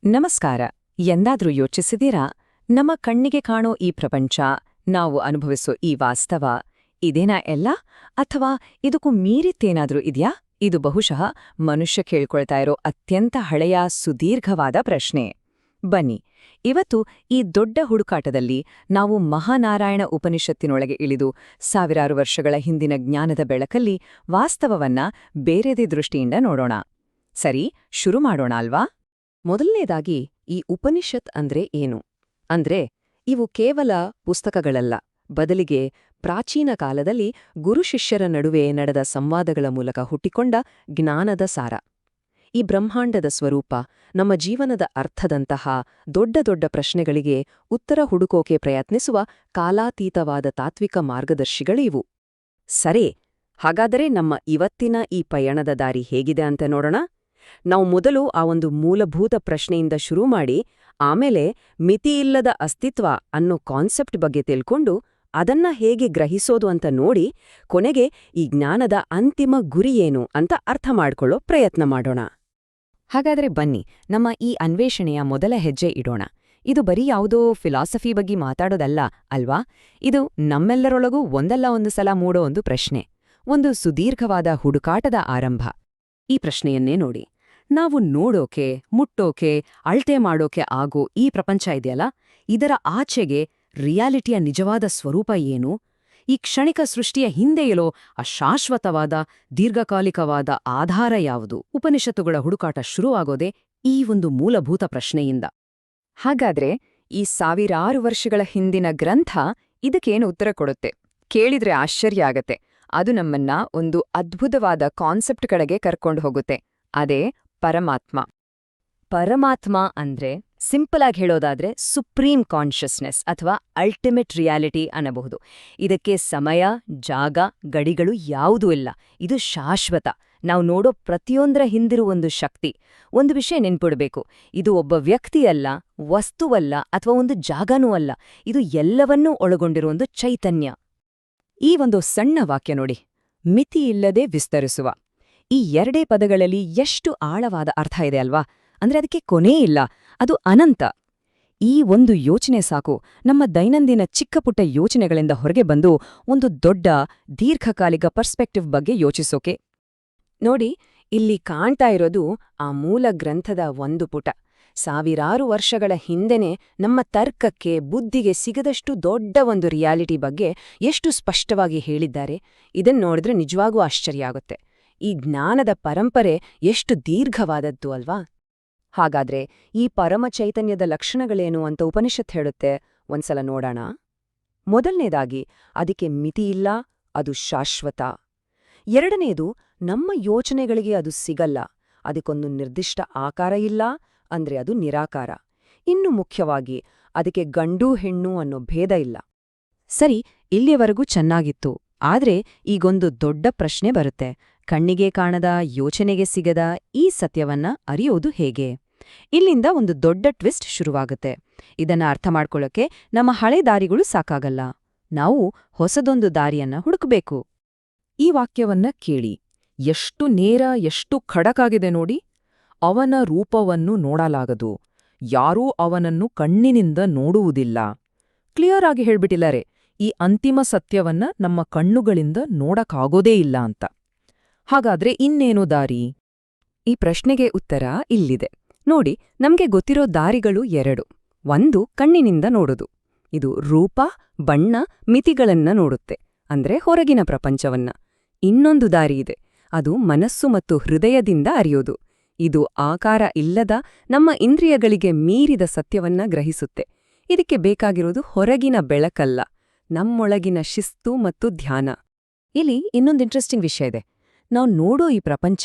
ನಮಸ್ಕಾರ. ಎಂದಾದ್ರೂ ಯೋಚಿಸಿದೀರಾ, ನಮ್ಮ ಕಣ್ಣಿಗೆ ಕಾಣೋ ಈ ಪ್ರಪಂಚ, ನಾವು ಅನುಭವಿಸೋ ಈ ವಾಸ್ತವ, ಇದೇನಾ ಎಲ್ಲ? ಅಥವಾ ಇದಕ್ಕೂ ಮೀರಿತ್ತೇನಾದ್ರೂ ಇದ್ಯಾ? ಇದು ಬಹುಶಃ ಮನುಷ್ಯ ಕೇಳ್ಕೊಳ್ತಾ ಇರೋ ಅತ್ಯಂತ ಹಳೆಯ ಸುದೀರ್ಘವಾದ ಪ್ರಶ್ನೆ. ಬನ್ನಿ, ಇವತ್ತು ಈ ದೊಡ್ಡ ಹುಡುಕಾಟದಲ್ಲಿ ನಾವು ಮಹಾನಾರಾಯಣ ಉಪನಿಷತ್ತಿನೊಳಗೆ ಇಳಿದು ಸಾವಿರಾರು ವರ್ಷಗಳ ಹಿಂದಿನ ಜ್ಞಾನದ ಬೆಳಕಲ್ಲಿ ವಾಸ್ತವವನ್ನ ಬೇರೆದೇ ದೃಷ್ಟಿಯಿಂದ ನೋಡೋಣ. ಸರಿ, ಶುರು ಮಾಡೋಣ ಅಲ್ವಾ? ಮೊದಲನೇದಾಗಿ ಈ ಉಪನಿಷತ್ ಅಂದ್ರೆ ಏನು? ಅಂದ್ರೆ ಇವು ಕೇವಲ ಪುಸ್ತಕಗಳಲ್ಲ, ಬದಲಿಗೆ ಪ್ರಾಚೀನ ಕಾಲದಲ್ಲಿ ಗುರುಶಿಷ್ಯರ ನಡುವೆ ನಡೆದ ಸಂವಾದಗಳ ಮೂಲಕ ಹುಟ್ಟಿಕೊಂಡ ಜ್ಞಾನದ ಸಾರ. ಈ ಬ್ರಹ್ಮಾಂಡದ ಸ್ವರೂಪ, ನಮ್ಮ ಜೀವನದ ಅರ್ಥದಂತಹ ದೊಡ್ಡ ದೊಡ್ಡ ಪ್ರಶ್ನೆಗಳಿಗೆ ಉತ್ತರ ಹುಡುಕೋಕೆ ಪ್ರಯತ್ನಿಸುವ ಕಾಲಾತೀತವಾದ ತಾತ್ವಿಕ ಮಾರ್ಗದರ್ಶಿಗಳಿವು. ಸರಿ, ಹಾಗಾದರೆ ನಮ್ಮ ಇವತ್ತಿನ ಈ ಪಯಣದ ದಾರಿ ಹೇಗಿದೆ ಅಂತ ನೋಡೋಣ. ನಾವು ಮೊದಲು ಆ ಒಂದು ಮೂಲಭೂತ ಪ್ರಶ್ನೆಯಿಂದ ಶುರು ಮಾಡಿ, ಆಮೇಲೆ ಮಿತಿಯಿಲ್ಲದ ಅಸ್ತಿತ್ವ ಅನ್ನೋ ಕಾನ್ಸೆಪ್ಟ್ ಬಗ್ಗೆ ತಿಳ್ಕೊಂಡು ಅದನ್ನ ಹೇಗೆ ಗ್ರಹಿಸೋದು ಅಂತ ನೋಡಿ, ಕೊನೆಗೆ ಈ ಜ್ಞಾನದ ಅಂತಿಮ ಗುರಿ ಏನು ಅಂತ ಅರ್ಥ ಮಾಡ್ಕೊಳ್ಳೋ ಪ್ರಯತ್ನ ಮಾಡೋಣ. ಹಾಗಾದ್ರೆ ಬನ್ನಿ, ನಮ್ಮ ಈ ಅನ್ವೇಷಣೆಯ ಮೊದಲ ಹೆಜ್ಜೆ ಇಡೋಣ. ಇದು ಬರೀ ಯಾವುದೋ ಫಿಲಾಸಫಿ ಬಗ್ಗೆ ಮಾತಾಡೋದಲ್ಲ ಅಲ್ವಾ? ಇದು ನಮ್ಮೆಲ್ಲರೊಳಗೂ ಒಂದಲ್ಲ ಒಂದು ಸಲ ಮೂಡೋ ಒಂದು ಪ್ರಶ್ನೆ, ಒಂದು ಸುದೀರ್ಘವಾದ ಹುಡುಕಾಟದ ಆರಂಭ. ಈ ಪ್ರಶ್ನೆಯನ್ನೇ ನೋಡಿ. ನಾವು ನೋಡೋಕೆ, ಮುಟ್ಟೋಕೆ, ಅಳತೆ ಮಾಡೋಕೆ ಆಗೋ ಈ ಪ್ರಪಂಚ ಇದೆಯಲ್ಲ, ಇದರ ಆಚೆಗೆ ರಿಯಾಲಿಟಿಯ ನಿಜವಾದ ಸ್ವರೂಪ ಏನು? ಈ ಕ್ಷಣಿಕ ಸೃಷ್ಟಿಯ ಹಿಂದೆ ಇರೋ ಅಶಾಶ್ವತವಾದ, ದೀರ್ಘಕಾಲಿಕವಾದ ಆಧಾರ ಯಾವುದು? ಉಪನಿಷತ್ತುಗಳ ಹುಡುಕಾಟ ಶುರುವಾಗೋದೇ ಈ ಒಂದು ಮೂಲಭೂತ ಪ್ರಶ್ನೆಯಿಂದ. ಹಾಗಾದ್ರೆ ಈ ಸಾವಿರಾರು ವರ್ಷಗಳ ಹಿಂದಿನ ಗ್ರಂಥ ಇದಕ್ಕೇನು ಉತ್ತರ ಕೊಡುತ್ತೆ? ಕೇಳಿದ್ರೆ ಆಶ್ಚರ್ಯ ಆಗತ್ತೆ. ಅದು ನಮ್ಮನ್ನ ಒಂದು ಅದ್ಭುತವಾದ ಕಾನ್ಸೆಪ್ಟ್ ಕಡೆಗೆ ಕರ್ಕೊಂಡು ಹೋಗುತ್ತೆ. ಅದೇ ಪರಮಾತ್ಮ. ಪರಮಾತ್ಮ ಅಂದ್ರೆ ಸಿಂಪಲ್ ಆಗಿ ಹೇಳೋದಾದ್ರೆ ಸುಪ್ರೀಂ ಕಾನ್ಷಿಯಸ್ನೆಸ್ ಅಥವಾ ಅಲ್ಟಿಮೇಟ್ ರಿಯಾಲಿಟಿ ಅನ್ನಬಹುದು. ಇದಕ್ಕೆ ಸಮಯ, ಜಾಗ, ಗಡಿಗಳು ಯಾವುದೂ ಇಲ್ಲ. ಇದು ಶಾಶ್ವತ. ನಾವು ನೋಡೋ ಪ್ರತಿಯೊಂದರ ಹಿಂದಿರುವ ಒಂದು ಶಕ್ತಿ. ಒಂದು ವಿಷಯ ನೆನ್ಪಿಡ್ಬೇಕು, ಇದು ಒಬ್ಬ ವ್ಯಕ್ತಿಯಲ್ಲ, ವಸ್ತುವಲ್ಲ, ಅಥವಾ ಒಂದು ಜಾಗನೂ ಅಲ್ಲ. ಇದು ಎಲ್ಲವನ್ನೂ ಒಳಗೊಂಡಿರೋ ಒಂದು ಚೈತನ್ಯ. ಈ ಒಂದು ಸಣ್ಣ ವಾಕ್ಯ ನೋಡಿ, ಮಿತಿಯಿಲ್ಲದೆ ವಿಸ್ತರಿಸುವ. ಈ ಎರಡೇ ಪದಗಳಲ್ಲಿ ಎಷ್ಟು ಆಳವಾದ ಅರ್ಥ ಇದೆ ಅಲ್ವಾ? ಅಂದ್ರೆ ಅದಕ್ಕೆ ಕೊನೇ ಇಲ್ಲ, ಅದು ಅನಂತ. ಈ ಒಂದು ಯೋಚನೆ ಸಾಕು ನಮ್ಮ ದೈನಂದಿನ ಚಿಕ್ಕಪುಟ್ಟ ಯೋಚನೆಗಳಿಂದ ಹೊರಗೆ ಬಂದು ಒಂದು ದೊಡ್ಡ ದೀರ್ಘಕಾಲಿಕ ಪರ್ಸ್ಪೆಕ್ಟಿವ್ ಬಗ್ಗೆ ಯೋಚಿಸೋಕೆ. ನೋಡಿ, ಇಲ್ಲಿ ಕಾಣ್ತಾ ಇರೋದು ಆ ಮೂಲ ಗ್ರಂಥದ ಒಂದು ಪುಟ. ಸಾವಿರಾರು ವರ್ಷಗಳ ಹಿಂದೆನೆ ನಮ್ಮ ತರ್ಕಕ್ಕೆ, ಬುದ್ಧಿಗೆ ಸಿಗದಷ್ಟು ದೊಡ್ಡ ಒಂದು ರಿಯಾಲಿಟಿ ಬಗ್ಗೆ ಎಷ್ಟು ಸ್ಪಷ್ಟವಾಗಿ ಹೇಳಿದ್ದಾರೆ. ಇದನ್ನ ನೋಡಿದ್ರೆ ನಿಜವಾಗೂ ಆಶ್ಚರ್ಯ ಆಗುತ್ತೆ. ಈ ಜ್ಞಾನದ ಪರಂಪರೆ ಎಷ್ಟು ದೀರ್ಘವಾದದ್ದು ಅಲ್ವಾ? ಹಾಗಾದ್ರೆ ಈ ಪರಮ ಚೈತನ್ಯದ ಲಕ್ಷಣಗಳೇನು ಅಂತ ಉಪನಿಷತ್ ಹೇಳುತ್ತೆ? ಒಂದ್ಸಲ ನೋಡೋಣ. ಮೊದಲನೇದಾಗಿ, ಅದಕ್ಕೆ ಮಿತಿಯಿಲ್ಲ, ಅದು ಶಾಶ್ವತ. ಎರಡನೇದು, ನಮ್ಮ ಯೋಚನೆಗಳಿಗೆ ಅದು ಸಿಗಲ್ಲ, ಅದಕ್ಕೊಂದು ನಿರ್ದಿಷ್ಟ ಆಕಾರ ಇಲ್ಲ, ಅಂದ್ರೆ ಅದು ನಿರಾಕಾರ. ಇನ್ನು ಮುಖ್ಯವಾಗಿ, ಅದಕ್ಕೆ ಗಂಡು ಹೆಣ್ಣು ಅನ್ನೋ ಭೇದ ಇಲ್ಲ. ಸರಿ, ಇಲ್ಲಿಯವರೆಗೂ ಚೆನ್ನಾಗಿತ್ತು. ಆದ್ರೆ ಈಗೊಂದು ದೊಡ್ಡ ಪ್ರಶ್ನೆ ಬರುತ್ತೆ. ಕಣ್ಣಿಗೆ ಕಾಣದ, ಯೋಚನೆಗೆ ಸಿಗದ ಈ ಸತ್ಯವನ್ನ ಅರಿಯೋದು ಹೇಗೆ? ಇಲ್ಲಿಂದ ಒಂದು ದೊಡ್ಡ ಟ್ವಿಸ್ಟ್ ಶುರುವಾಗುತ್ತೆ. ಇದನ್ನ ಅರ್ಥ ಮಾಡ್ಕೊಳ್ಳೋಕೆ ನಮ್ಮ ಹಳೆ ದಾರಿಗಳು ಸಾಕಾಗಲ್ಲ. ನಾವು ಹೊಸದೊಂದು ದಾರಿಯನ್ನ ಹುಡುಕಬೇಕು. ಈ ವಾಕ್ಯವನ್ನ ಕೇಳಿ, ಎಷ್ಟು ನೇರ, ಎಷ್ಟು ಖಡಕಾಗಿದೆ ನೋಡಿ. ಅವನ ರೂಪವನ್ನು ನೋಡಲಾಗದು, ಯಾರೂ ಅವನನ್ನು ಕಣ್ಣಿನಿಂದ ನೋಡುವುದಿಲ್ಲ. ಕ್ಲಿಯರ್ ಆಗಿ ಹೇಳ್ಬಿಟ್ಟಿಲ್ಲರೆ, ಈ ಅಂತಿಮ ಸತ್ಯವನ್ನ ನಮ್ಮ ಕಣ್ಣುಗಳಿಂದ ನೋಡಕ್ಕಾಗೋದೇ ಇಲ್ಲ ಅಂತ. ಹಾಗಾದ್ರೆ ಇನ್ನೇನು ದಾರಿ? ಈ ಪ್ರಶ್ನೆಗೆ ಉತ್ತರ ಇಲ್ಲಿದೆ ನೋಡಿ. ನಮ್ಗೆ ಗೊತ್ತಿರೋ ದಾರಿಗಳು ಎರಡು. ಒಂದು ಕಣ್ಣಿನಿಂದ ನೋಡುದು. ಇದು ರೂಪ, ಬಣ್ಣ, ಮಿತಿಗಳನ್ನ ನೋಡುತ್ತೆ, ಅಂದ್ರೆ ಹೊರಗಿನ ಪ್ರಪಂಚವನ್ನ. ಇನ್ನೊಂದು ದಾರಿ ಇದೆ, ಅದು ಮನಸ್ಸು ಮತ್ತು ಹೃದಯದಿಂದ ಅರಿಯೋದು. ಇದು ಆಕಾರ ಇಲ್ಲದ, ನಮ್ಮ ಇಂದ್ರಿಯಗಳಿಗೆ ಮೀರಿದ ಸತ್ಯವನ್ನ ಗ್ರಹಿಸುತ್ತೆ. ಇದಕ್ಕೆ ಬೇಕಾಗಿರೋದು ಹೊರಗಿನ ಬೆಳಕಲ್ಲ, ನಮ್ಮೊಳಗಿನ ಶಿಸ್ತು ಮತ್ತು ಧ್ಯಾನ. ಇಲ್ಲಿ ಇನ್ನೊಂದು ಇಂಟ್ರೆಸ್ಟಿಂಗ್ ವಿಷಯ ಇದೆ. ನಾವು ನೋಡೋ ಈ ಪ್ರಪಂಚ,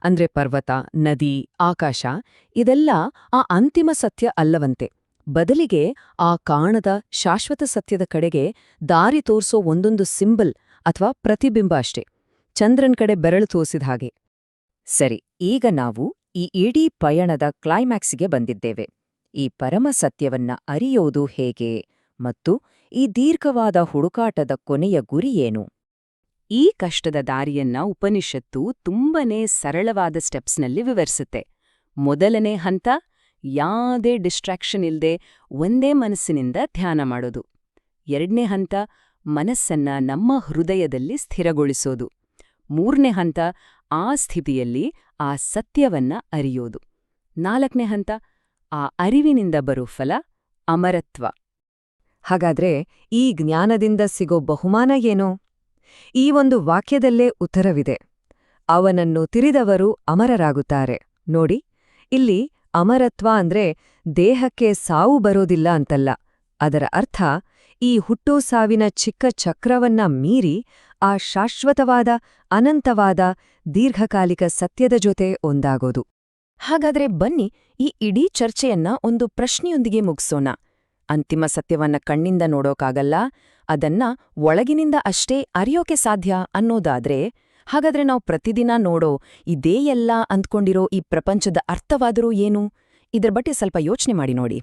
ಅಂದ್ರೆ ಪರ್ವತ, ನದಿ, ಆಕಾಶ, ಇದೆಲ್ಲ ಆ ಅಂತಿಮ ಸತ್ಯ ಅಲ್ಲವಂತೆ. ಬದಲಿಗೆ ಆ ಕಾಣದ ಶಾಶ್ವತ ಸತ್ಯದ ಕಡೆಗೆ ದಾರಿ ತೋರ್ಸೋ ಒಂದೊಂದು ಸಿಂಬಲ್ ಅಥವಾ ಪ್ರತಿಬಿಂಬ ಅಷ್ಟೇ, ಚಂದ್ರನ್ ಕಡೆ ಬೆರಳು ತೋರಿಸಿದ ಹಾಗೆ. ಸರಿ, ಈಗ ನಾವು ಈ ಇಡೀ ಪಯಣದ ಕ್ಲೈಮ್ಯಾಕ್ಸ್ಗೆ ಬಂದಿದ್ದೇವೆ. ಈ ಪರಮ ಸತ್ಯವನ್ನ ಅರಿಯೋದು ಹೇಗೆ ಮತ್ತು ಈ ದೀರ್ಘವಾದ ಹುಡುಕಾಟದ ಕೊನೆಯ ಗುರಿ ಏನು? ಈ ಕಷ್ಟದ ದಾರಿಯನ್ನ ಉಪನಿಷತ್ತು ತುಂಬನೇ ಸರಳವಾದ ಸ್ಟೆಪ್ಸ್ನಲ್ಲಿ ವಿವರಿಸುತ್ತೆ. ಮೊದಲನೇ ಹಂತ, ಯಾವುದೇ ಡಿಸ್ಟ್ರಾಕ್ಷನ್ ಇಲ್ಲದೆ ಒಂದೇ ಮನಸ್ಸಿನಿಂದ ಧ್ಯಾನ ಮಾಡೋದು. 2ನೇ ಹಂತ, ಮನಸ್ಸನ್ನ ನಮ್ಮ ಹೃದಯದಲ್ಲಿ ಸ್ಥಿರಗೊಳಿಸೋದು. 3ನೇ ಹಂತ, ಆ ಸ್ಥಿತಿಯಲ್ಲಿ ಆ ಸತ್ಯವನ್ನ ಅರಿಯೋದು. 4ನೇ ಹಂತ, ಆ ಅರಿವಿನಿಂದ ಬರೋ ಫಲ ಅಮರತ್ವ. ಹಾಗಾದ್ರೆ ಈ ಜ್ಞಾನದಿಂದ ಸಿಗೋ ಬಹುಮಾನ ಏನು? ಈ ಒಂದು ವಾಕ್ಯದಲ್ಲೇ ಉತ್ತರವಿದೆ. ಅವನನ್ನು ತಿರಿದವರು ಅಮರರಾಗುತ್ತಾರೆ. ನೋಡಿ, ಇಲ್ಲಿ ಅಮರತ್ವ ಅಂದ್ರೆ ದೇಹಕ್ಕೆ ಸಾವು ಬರೋದಿಲ್ಲ ಅಂತಲ್ಲ. ಅದರ ಅರ್ಥ ಈ ಹುಟ್ಟು ಸಾವಿನ ಚಿಕ್ಕ ಚಕ್ರವನ್ನ ಮೀರಿ ಆ ಶಾಶ್ವತವಾದ, ಅನಂತವಾದ, ದೀರ್ಘಕಾಲಿಕ ಸತ್ಯದ ಜೊತೆ ಒಂದಾಗೋದು. ಹಾಗಾದ್ರೆ ಬನ್ನಿ ಈ ಇಡೀ ಚರ್ಚೆಯನ್ನ ಒಂದು ಪ್ರಶ್ನೆಯೊಂದಿಗೆ ಮುಗಿಸೋಣ. ಅಂತಿಮ ಸತ್ಯವನ್ನ ಕಣ್ಣಿಂದ ನೋಡೋಕಾಗಲ್ಲ, ಅದನ್ನ ಒಳಗಿನಿಂದ ಅಷ್ಟೇ ಅರಿಯೋಕೆ ಸಾಧ್ಯ ಅನ್ನೋದಾದ್ರೆ, ಹಾಗಾದ್ರೆ ನಾವು ಪ್ರತಿದಿನ ನೋಡೋ ಇದೇ ಎಲ್ಲ ಅಂದ್ಕೊಂಡಿರೋ ಈ ಪ್ರಪಂಚದ ಅರ್ಥವಾದರೂ ಏನು? ಇದ್ರ ಬಗ್ಗೆ ಸ್ವಲ್ಪ ಯೋಚನೆ ಮಾಡಿ ನೋಡಿ.